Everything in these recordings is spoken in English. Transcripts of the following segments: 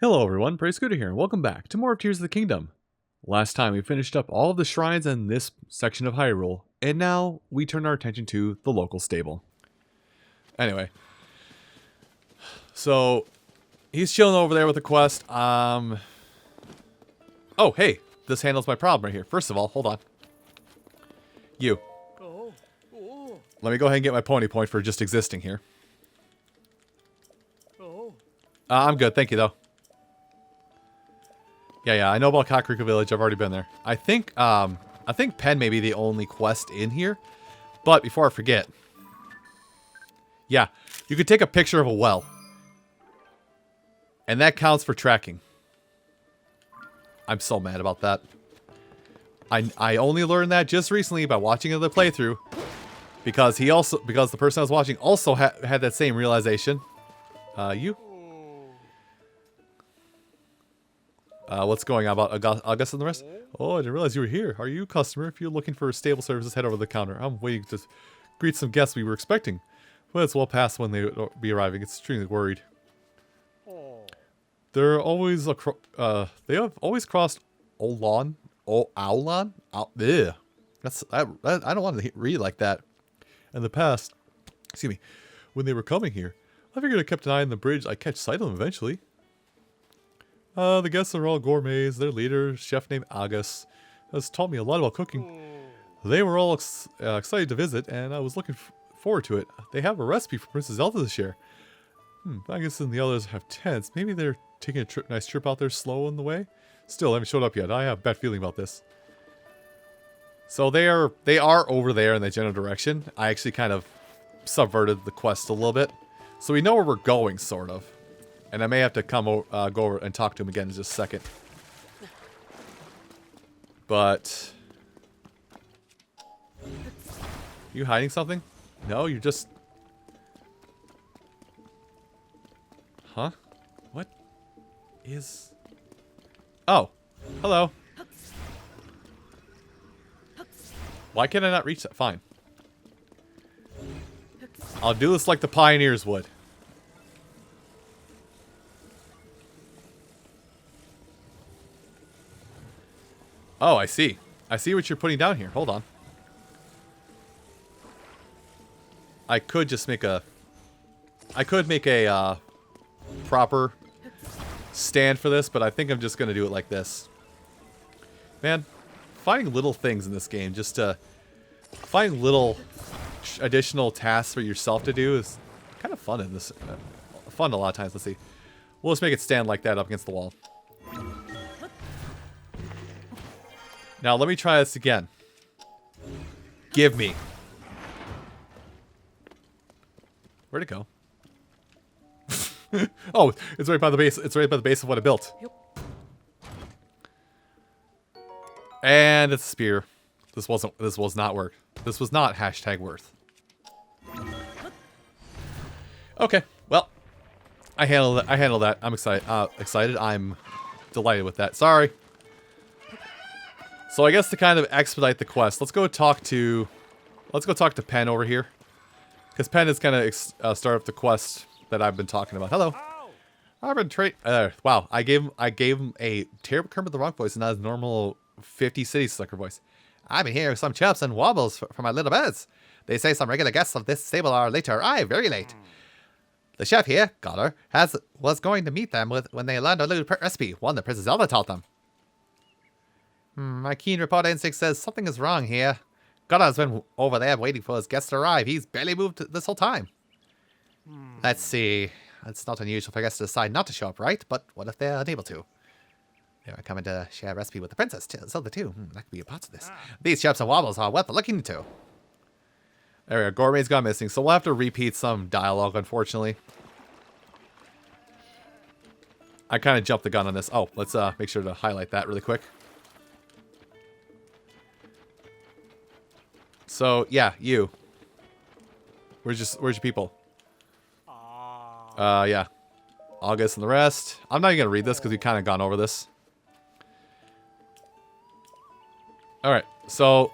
Hello everyone, Praise Scooter here, and welcome back to more of Tears of the Kingdom. Last time we finished up all of the shrines in this section of Hyrule, and now we turn our attention to the local stable. Anyway, so he's chilling over there with the quest. Oh hey, this handles my problem right here. First of all, hold on. You. Let me go ahead and get my pony point for just existing here. I'm good, thank you though. Yeah, I know about Kakariko Village. I've already been there. I think Pen may be the only quest in here. But before I forget, yeah, you could take a picture of a well, and that counts for tracking. I'm so mad about that. I only learned that just recently by watching another playthrough, because the person I was watching also had that same realization. What's going on about August and the rest? Oh, I didn't realize you were here. Are you a customer? If you're looking for stable services, head over to the counter. I'm waiting to greet some guests we were expecting. Well, it's well past when they will be arriving. It's extremely worried. They're always they have always crossed Aulon. Aulon? Ugh. I don't want to read like that. In the past, excuse me, when they were coming here, I figured I kept an eye on the bridge. I'd catch sight of them eventually. The guests are all gourmets. Their leader, chef named Agus, has taught me a lot about cooking. They were all excited to visit, and I was looking forward to it. They have a recipe for Princess Zelda to share. Agus and the others have tents. Maybe they're taking a nice trip out there slow on the way? Still, they haven't showed up yet. I have a bad feeling about this. So they are over there in the general direction. I actually kind of subverted the quest a little bit. So we know where we're going, sort of. And I may have to go over and talk to him again in just a second. But... You hiding something? No, you're just... Huh? What is... Oh. Hello. Why can I not reach that? Fine. I'll do this like the pioneers would. Oh, I see. I see what you're putting down here. Hold on. I could just make a... proper stand for this, but I think I'm just going to do it like this. Man, finding little things in this game, just to find little additional tasks for yourself to do is kind of fun in this. Fun a lot of times. Let's see. We'll just make it stand like that up against the wall. Now, let me try this again. Give me. Where'd it go? Oh, it's right by the base. It's right by the base of what I built. Yep. And it's a spear. This was not work. This was not hashtag worth. Okay, well, I handled that. I'm excited. I'm delighted with that. Sorry. So I guess to kind of expedite the quest, let's go talk to Pen over here, because Pen is kind of start up the quest that I've been talking about. Hello. I've been wow. I gave him a terrible Kermit the Frog voice and not his normal 50 city sucker voice. I've been hearing some chirps and wobbles for my little birds. They say some regular guests of this stable are later. Aye, very late. The chef here, Goddard, was going to meet them when they learned a little recipe, one that Princess Zelda taught them. My keen reporter instinct says something is wrong here. Goddard's been over there waiting for his guests to arrive. He's barely moved this whole time. Let's see. It's not unusual for guests to decide not to show up, right? But what if they're unable to? They are coming to share a recipe with the princess, Zelda too. That could be a part of this. These chirps and wobbles are worth looking into. There we go. Gourmet's gone missing, so we'll have to repeat some dialogue, unfortunately. I kind of jumped the gun on this. Oh, let's make sure to highlight that really quick. So, yeah, you. Where's your people? Yeah. August and the rest. I'm not even going to read this because we've kind of gone over this. Alright, so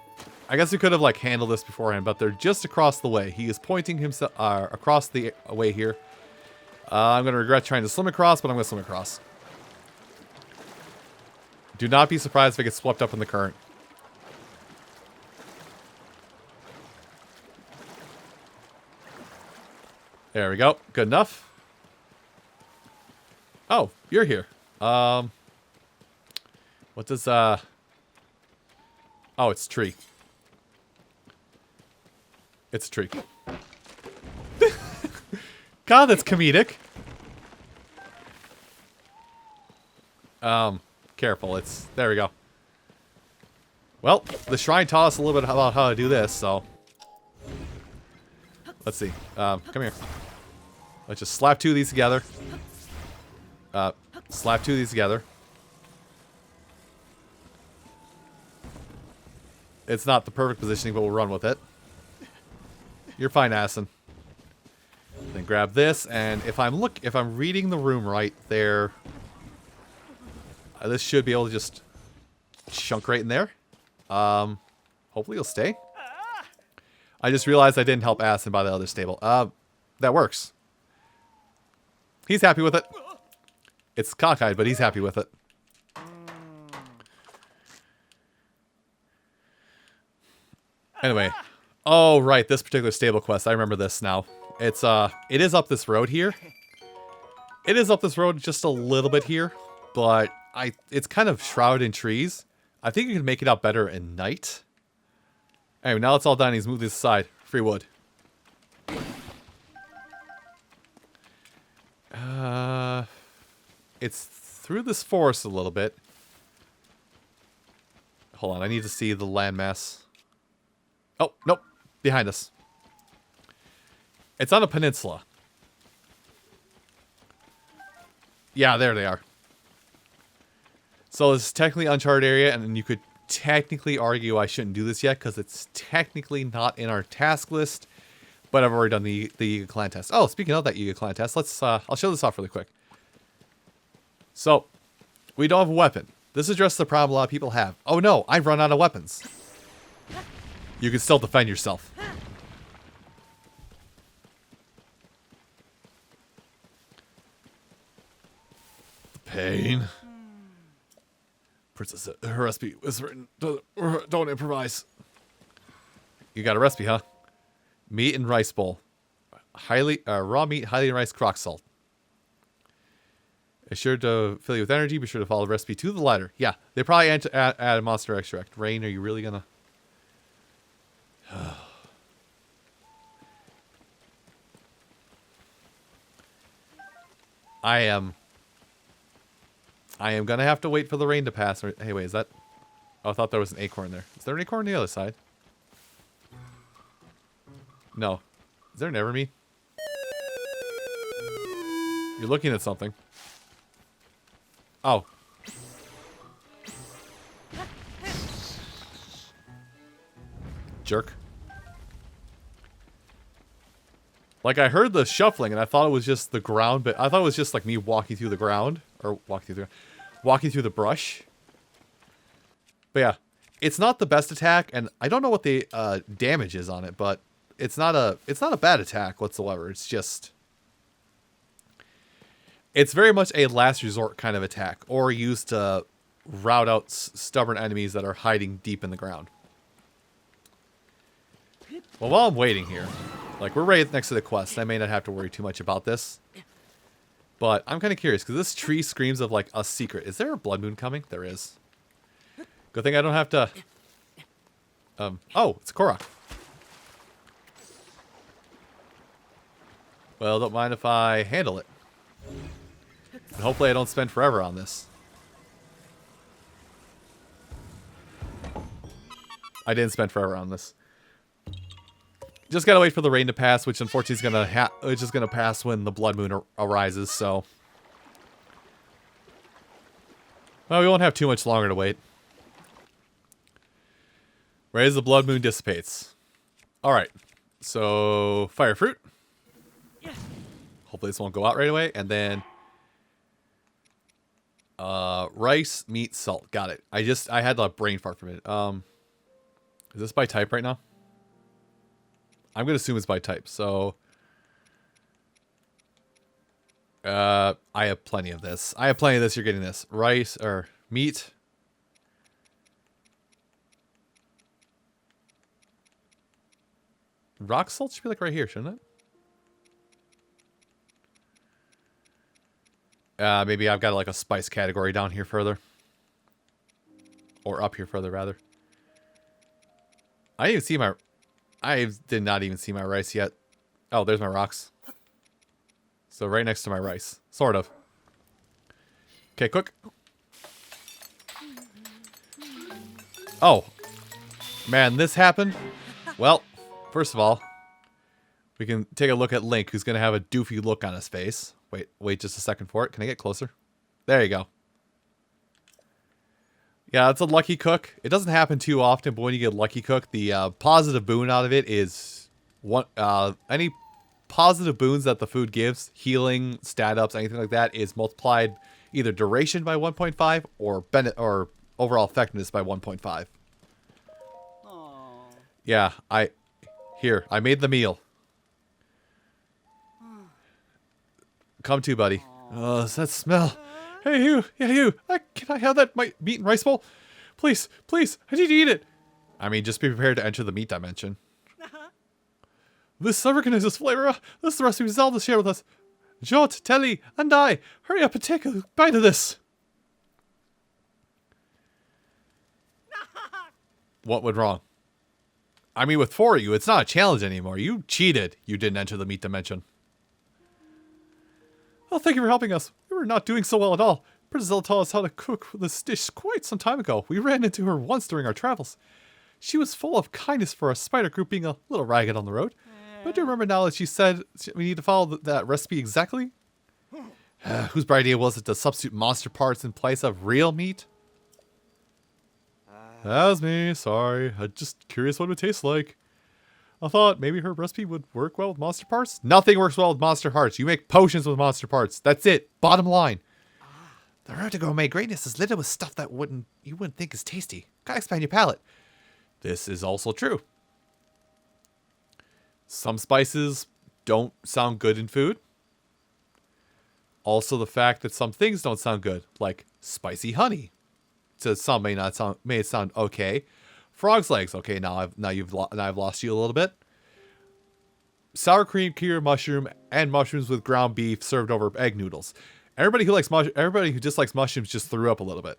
I guess we could have like handled this beforehand, but they're just across the way. He is pointing himself across the way here. I'm going to regret trying to swim across, but I'm going to swim across. Do not be surprised if it gets swept up in the current. There we go. Good enough. Oh, you're here. What does, Oh, it's tree. It's a tree. God, that's comedic. Careful. There we go. Well, the shrine taught us a little bit about how to do this, so. Let's see. Come here. Let's just slap two of these together. Slap two of these together. It's not the perfect positioning, but we'll run with it. You're fine, Asin. Then grab this, and if I'm reading the room right there, this should be able to just chunk right in there. Hopefully it'll stay. I just realized I didn't help Asin by the other stable. That works. He's happy with it. It's cockeyed, but he's happy with it. Anyway. Oh, right. This particular stable quest. I remember this now. It is up this road here. It is up this road just a little bit here. But it's kind of shrouded in trees. I think you can make it out better at night. Anyway, now it's all done. He's moved this aside. Free wood. It's through this forest a little bit. Hold on, I need to see the landmass. Oh, nope. Behind us. It's on a peninsula. Yeah, there they are. So it's technically uncharted area, and you could technically argue I shouldn't do this yet, because it's technically not in our task list. But I've already done the Yiga clan test. Oh, speaking of that Yiga clan test, I'll show this off really quick. So, we don't have a weapon. This addresses the problem a lot of people have. Oh no, I've run out of weapons. You can still defend yourself. The pain. Princess, her recipe was written. Don't improvise. You got a recipe, huh? Meat and rice bowl. Raw meat, highly rice crock salt. It's sure to fill you with energy. Be sure to follow the recipe to the letter. Yeah, they probably add a monster extract. Rain, are you really gonna... I am gonna have to wait for the rain to pass. Hey, wait, is that... Oh, I thought there was an acorn there. Is there an acorn on the other side? No. Is there an Evermead? You're looking at something. Oh. Jerk. Like, I heard the shuffling, and I thought it was just the ground, but I thought it was just, like, me walking through the ground. Or walking through the brush. But yeah. It's not the best attack, and I don't know what the damage is on it, but it's not a bad attack whatsoever. It's just... It's very much a last resort kind of attack, or used to rout out stubborn enemies that are hiding deep in the ground. Well, while I'm waiting here, like, we're right next to the quest. I may not have to worry too much about this. But I'm kind of curious, because this tree screams of, like, a secret. Is there a blood moon coming? There is. Good thing I don't have to... Oh, it's a Korok. Well, don't mind if I handle it. And hopefully I don't spend forever on this. I didn't spend forever on this. Just gotta wait for the rain to pass, which unfortunately is gonna pass when the blood moon arises. So, well, we won't have too much longer to wait. Right as the blood moon dissipates. All right, so fire fruit. Hopefully this won't go out right away, and then rice, meat, salt. Got it. I had a brain fart from it. Is this by type right now? I'm going to assume it's by type, so... I have plenty of this. You're getting this. Rice, or meat, Rock salt should be like right here, shouldn't it? Maybe I've got like a spice category down here further. Or up here further, rather. I didn't even see my... I did not even see my rice yet. Oh, there's my rocks. So right next to my rice. Sort of. Okay, cook. Oh. Man, this happened? Well, first of all, we can take a look at Link, who's going to have a doofy look on his face. Wait just a second for it. Can I get closer? There you go. Yeah, it's a lucky cook. It doesn't happen too often, but when you get lucky cook, the positive boon out of it is any positive boons that the food gives, healing, stat ups, anything like that, is multiplied either duration by 1.5 or overall effectiveness by 1.5. Yeah, I made the meal. Come to, buddy. Oh, does that smell? Hey, you! Yeah, you! Can I have that meat and rice bowl? Please, please! I need to eat it! I mean, just be prepared to enter the meat dimension. This organizes flavor. This is the recipe Zelda shared with us. Jot, Telly, and I. Hurry up and take a bite of this. What went wrong? I mean, with 4 of you, it's not a challenge anymore. You cheated. You didn't enter the meat dimension. Oh, thank you for helping us. We were not doing so well at all. Princess Zelda taught us how to cook this dish quite some time ago. We ran into her once during our travels. She was full of kindness for a spider group being a little ragged on the road. But do you remember now that she said we need to follow that recipe exactly? Whose bright idea was it to substitute monster parts in place of real meat? That was me. Sorry. I'm just curious what it would taste like. I thought maybe her recipe would work well with monster parts. Nothing works well with monster parts. You make potions with monster parts. That's it. Bottom line. The road to gourmet greatness is littered with stuff that you wouldn't think is tasty. Gotta expand your palate. This is also true. Some spices don't sound good in food. Also, the fact that some things don't sound good, like spicy honey. To some may sound okay. Frog's legs. Okay, now I've lost you a little bit. Sour cream, cured mushroom, and mushrooms with ground beef served over egg noodles. Everybody who dislikes mushrooms just threw up a little bit.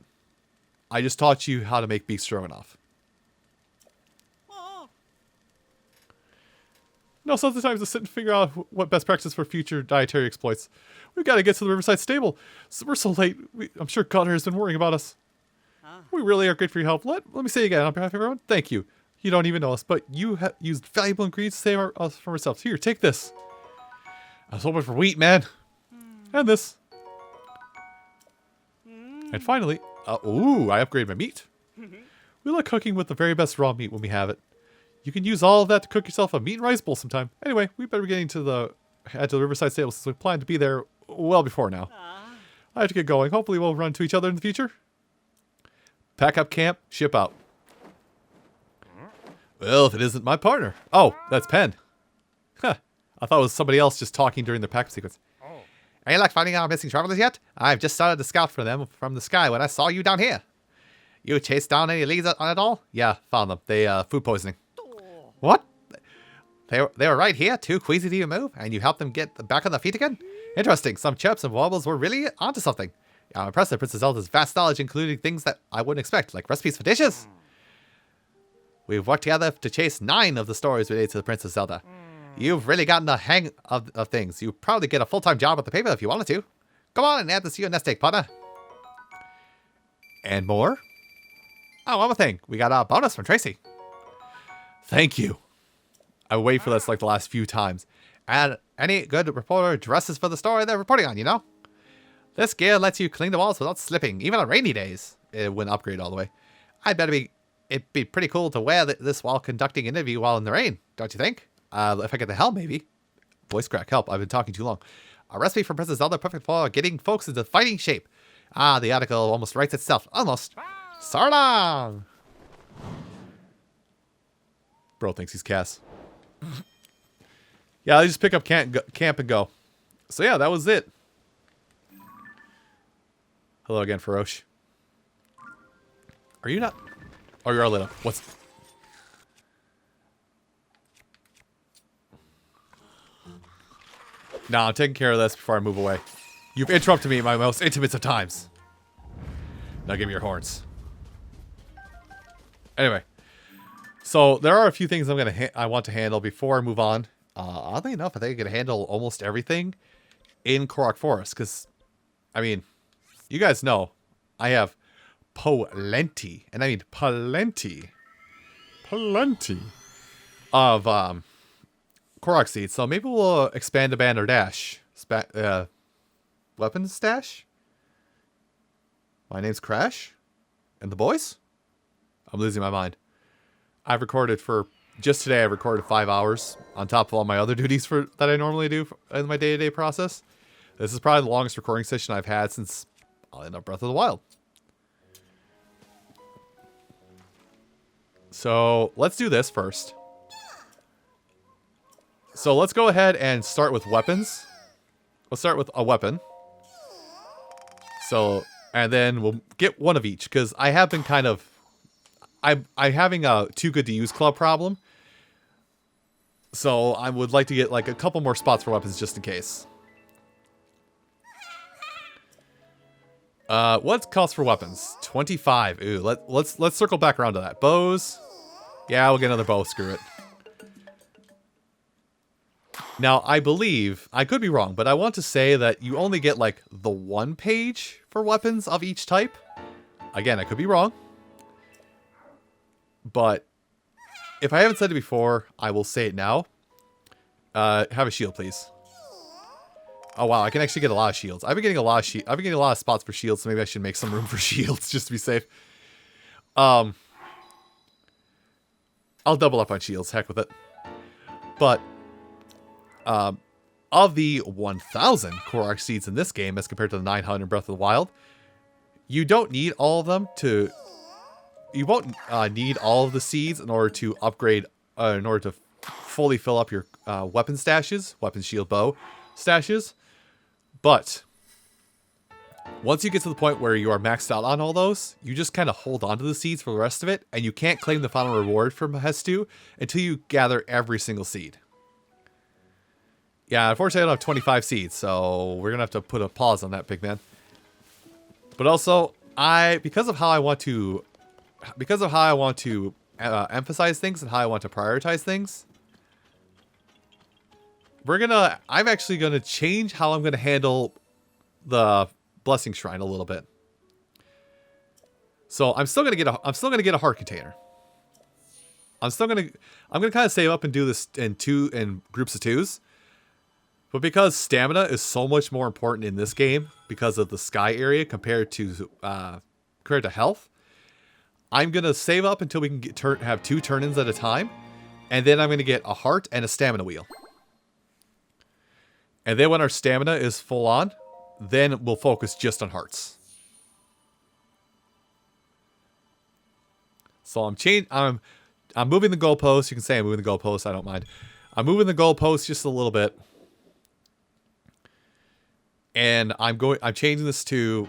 I just taught you how to make beef stroganoff. No, sometimes to sit and figure out what best practice for future dietary exploits. We've got to get to the Riverside Stable. We're so late. I'm sure Gunner has been worrying about us. We really are grateful for your help. Let me say again, on behalf of everyone, thank you. You don't even know us, but you have used valuable ingredients to save us from ourselves. Here, take this. I was hoping for wheat, man. And this. And finally, I upgraded my meat. We like cooking with the very best raw meat when we have it. You can use all of that to cook yourself a meat and rice bowl sometime. Anyway, we better be getting to the Riverside Stable since we plan to be there well before now. I have to get going. Hopefully we'll run into each other in the future. Pack up camp, ship out. Well, if it isn't my partner. Oh, that's Pen. Huh. I thought it was somebody else just talking during the pack sequence. Are you like finding our missing travelers yet? I've just started to scout for them from the sky when I saw you down here. You chased down any leads on it all? Yeah, found them. They, food poisoning. What? They were right here, too queasy to even move, and you helped them get back on their feet again? Interesting. Some chirps and wobbles were really onto something. I'm impressed with Princess Zelda's vast knowledge, including things that I wouldn't expect, like recipes for dishes. We've worked together to chase 9 of the stories related to the Princess Zelda. You've really gotten the hang of things. You'd probably get a full-time job at the paper if you wanted to. Come on and add this to your nest egg, partner. And more? Oh, one more thing. We got a bonus from Tracy. Thank you. I wait for this like the last few times. And any good reporter dresses for the story they're reporting on, you know? This gear lets you clean the walls without slipping, even on rainy days. It wouldn't upgrade all the way. It'd be pretty cool to wear this while conducting an interview while in the rain, don't you think? If I get the help, maybe. Voice crack, help. I've been talking too long. A recipe from Princess Zelda, perfect for getting folks into fighting shape. The article almost writes itself. Almost. So long! Bro thinks he's Cass. Yeah, I just pick up camp and go. So yeah, that was it. Hello again, Faroche. Are you not? Oh, you're all lit up. What's... Nah, I'm taking care of this before I move away. You've interrupted me at my most intimate of times. Now give me your horns. Anyway. So, there are a few things I want to handle before I move on. Oddly enough, I think I can handle almost everything in Korok Forest. Because, I mean, you guys know, I have plenty, and I mean plenty of Korok Seeds. So maybe we'll expand the Banner Dash. Weapons Stash? My name's Crash? And the boys? I'm losing my mind. I've recorded just today, I recorded 5 hours on top of all my other duties that I normally do in my day-to-day process. This is probably the longest recording session I've had since I'll end up Breath of the Wild. So let's do this first. So let's go ahead and start with weapons. Let's start with a weapon. So, and then we'll get one of each, because I have been kind of... I'm having a too good to use club problem. So I would like to get like a couple more spots for weapons just in case. What costs for weapons? 25. Ooh, let's circle back around to that. Bows. Yeah, we'll get another bow. Screw it. Now, I believe, I could be wrong, but I want to say that you only get like the one page for weapons of each type. Again, I could be wrong. But if I haven't said it before, I will say it now. Have a shield, please. Oh wow, I can actually get a lot of shields. I've been getting a lot of spots for shields, so maybe I should make some room for shields just to be safe. I'll double up on shields, heck with it. But of the 1,000 Korok Seeds in this game as compared to the 900 in Breath of the Wild, you don't need all of them to... You won't need all of the seeds in order to upgrade, in order to fully fill up your weapon stashes, weapon, shield, bow stashes. But once you get to the point where you are maxed out on all those, you just kind of hold on to the seeds for the rest of it, and you can't claim the final reward from Hestu until you gather every single seed. Yeah, unfortunately I don't have 25 seeds, so we're going to have to put a pause on that, big man. But also, because of how I want to emphasize things and how I want to prioritize things, I'm actually gonna change how I'm gonna handle the blessing shrine a little bit. So I'm still gonna get a heart container. I'm gonna kind of save up and do this in groups of twos. But because stamina is so much more important in this game because of the sky area compared to health, I'm going to save up until we can have 2 turn-ins at a time. And then I'm going to get a heart and a stamina wheel. And then when our stamina is full on, then we'll focus just on hearts. So I'm moving the goalpost. You can say I'm moving the goalpost. I don't mind. I'm moving the goalpost just a little bit. And I'm changing this to...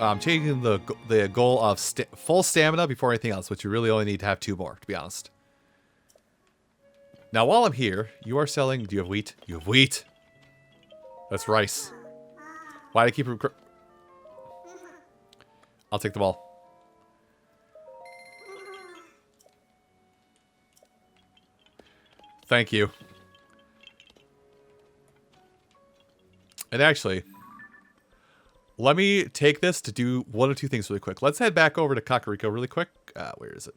I'm changing the goal of full stamina before anything else, which you really only need to have 2 more, to be honest. Now, while I'm here, you are selling... Do you have wheat? You have wheat! That's rice. Why do I keep... I'll take the ball. Thank you. And actually... Let me take this to do one or two things really quick. Let's head back over to Kakariko really quick. Where is it?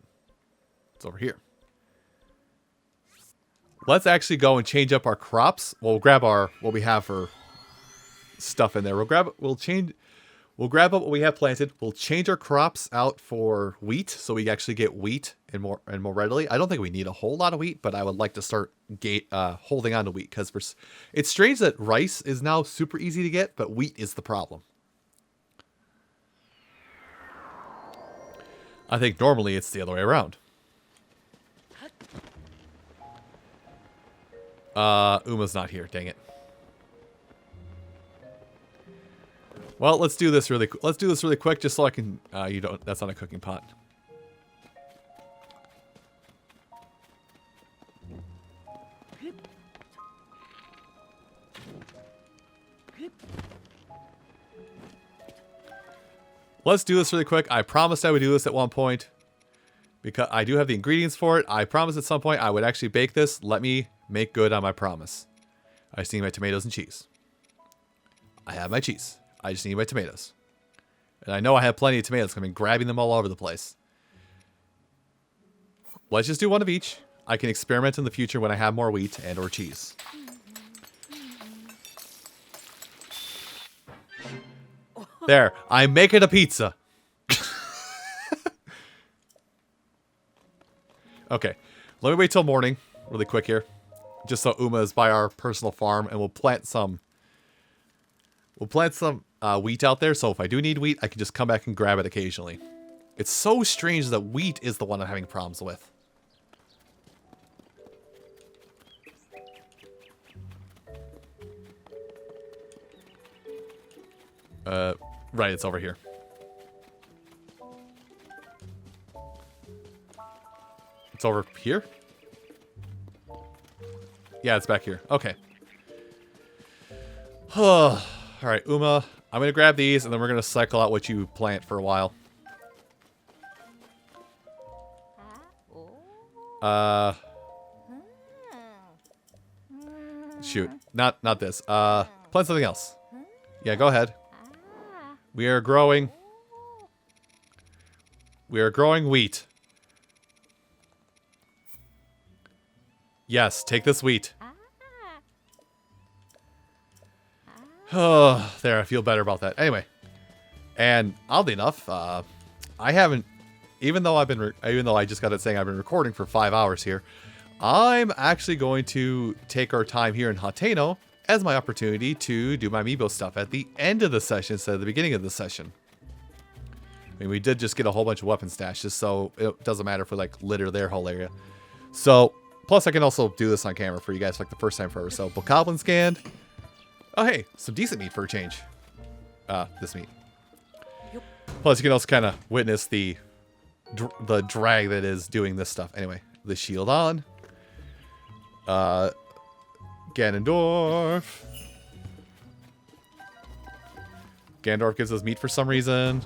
It's over here. Let's actually go and change up our crops. We'll grab what we have for stuff in there. We'll grab up what we have planted. We'll change our crops out for wheat, so we actually get wheat and more readily. I don't think we need a whole lot of wheat, but I would like to start holding on to wheat because it's strange that rice is now super easy to get, but wheat is the problem. I think normally it's the other way around. Uma's not here, dang it. Well, let's do this really quick just so I can that's not a cooking pot. let's do this really quick. I promised I would do this at one point. Because I do have the ingredients for it. I promised at some point I would actually bake this. Let me make good on my promise. I just need my tomatoes and cheese. I have my cheese. I just need my tomatoes. And I know I have plenty of tomatoes. I've been grabbing them all over the place. Let's just do one of each. I can experiment in the future when I have more wheat and or cheese. There. I'm making a pizza. Okay. Let me wait till morning really quick here. Just so Uma is by our personal farm, and we'll plant some wheat out there, so if I do need wheat, I can just come back and grab it occasionally. It's so strange that wheat is the one I'm having problems with. Right, it's over here. It's over here? Yeah, it's back here. Okay. Alright, Uma, I'm going to grab these, and then we're going to cycle out what you plant for a while. Shoot. Not this. Plant something else. Yeah, go ahead. We are growing wheat. Yes, take this wheat. Oh, there, I feel better about that. Anyway, and oddly enough, I haven't, even though I just got it saying I've been recording for 5 hours here, I'm actually going to take our time here in Hateno as my opportunity to do my amiibo stuff at the end of the session instead of the beginning of the session. I mean, we did just get a whole bunch of weapon stashes, so it doesn't matter if we like litter their whole area. So, plus I can also do this on camera for you guys for like the first time forever. So, Bokoblin scanned. Oh, hey, some decent meat for a change. This meat. Plus, you can also kind of witness the drag that is doing this stuff. Anyway, the shield on. Ganondorf. Ganondorf gives us meat for some reason.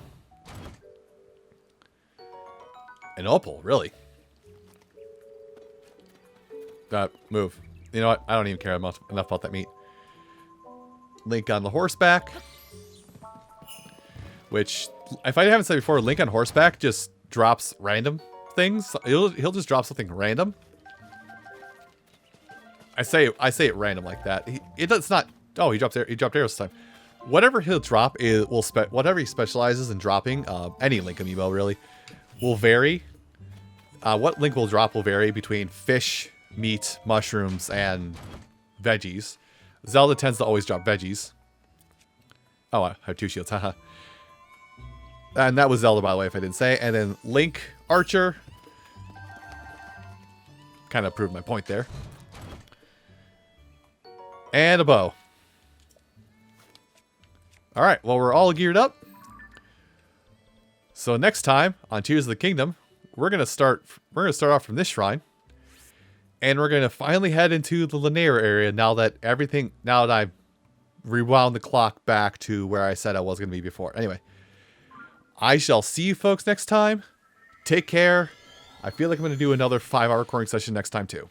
An opal, really? Move. You know what? I don't even care enough about that meat. Link on the horseback. Which, if I haven't said before, Link on horseback just drops random things. He'll just drop something random. I say it random like that. It's not. Oh, he dropped arrows this time. Whatever he'll drop whatever he specializes in dropping. Any Link amiibo really will vary. What Link will drop will vary between fish, meat, mushrooms, and veggies. Zelda tends to always drop veggies. Oh, I have 2 shields, haha. And that was Zelda, by the way, if I didn't say. And then Link, Archer. Kind of proved my point there. And a bow. Alright, well, we're all geared up. So next time on Tears of the Kingdom, we're gonna start off from this shrine. And we're gonna finally head into the Linear area now that I've rewound the clock back to where I said I was gonna be before. Anyway. I shall see you folks next time. Take care. I feel like I'm going to do another 5-hour recording session next time too.